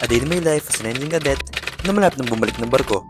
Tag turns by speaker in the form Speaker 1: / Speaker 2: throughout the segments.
Speaker 1: A day in my life as an engine cadet na malapit ng bumalik ng barko.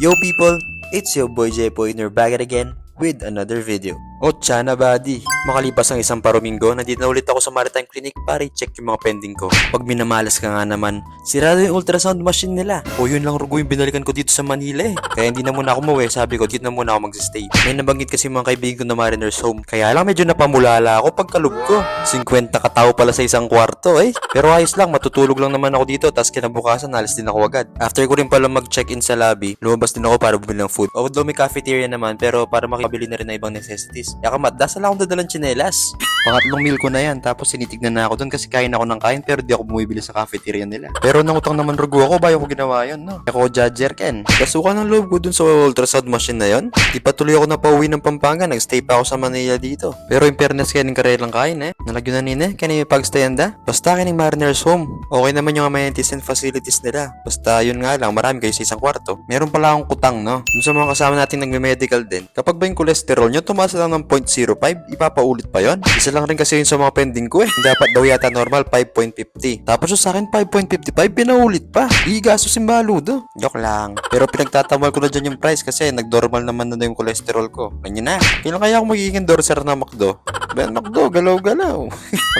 Speaker 1: Yo people, it's your boy Jepoy and we're back again with another video. O tiyana buddy, makalipas ang isang parominggo, nandito na ulit ako sa Maritime Clinic para i-check yung mga pending ko. Pag minamalas ka nga naman, sirado yung ultrasound machine nila. O yun lang rugo yung binalikan ko dito sa Manila eh. Kaya hindi na muna ako umuwi, sabi ko dito na muna ako mag-stay. May nabanggit kasi mga kaibigan ko na Mariner's Home, kaya lang medyo napamulala ako pagkalog ko. 50 katao pala sa isang kwarto eh. Pero ayos lang, matutulog lang naman ako dito, tas kinabukasan alis din ako agad. After ko rin pala mag-check-in sa lobby, lumabas din ako para bumili ng food. Although may cafeteria naman, pero para makabili na rin na ibang necessities. Kaya kamat, dasal akong dadalang tsinelas. Pangatlong meal ko na yan, tapos sinitignan na ako doon kasi kain ako ng kain pero di ako bumibili sa cafeteria nila. Pero nangutang naman rugo ako, bayo ko ginawa yun, no? Ako judger Ken. Kasukan ng loob ko dun sa ultrasound machine na yun. Di pa tuloy ako napauwi ng Pampanga, nagstay pa ako sa Manila dito. Pero in fairness kaning karelang kain eh. Nalagyan na nina, kaya may pagstayanda. Basta kaning Mariner's Home. Okay naman yung amenities and facilities nila. Basta yun nga lang, marami kayo sa isang kwarto. Meron pala akong kutang, no? Dun sa mga kasama natin nagme-medical din. Kapag ba yung cholesterol nyo tumaas lang ng 0.05, ipapaulit pa yon. Isa lang rin kasi yun sa mga pending ko eh. Dapat daw yata normal 5.50. Tapos yung sa akin 5.55, pinaulit pa. Di gastos yung baludo. Joke lang. Pero pinagtatamal ko na dyan yung price kasi nag-normal naman na yung cholesterol ko. Ganyan na. Kailan kaya ako magiging endorser ng McDo? Ben, McDo, galaw-galaw.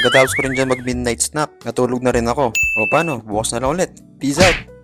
Speaker 1: Pagkatapos ko rin dyan mag-midnight snack, natulog na rin ako. O paano? Bukas na lang ulit. Peace out.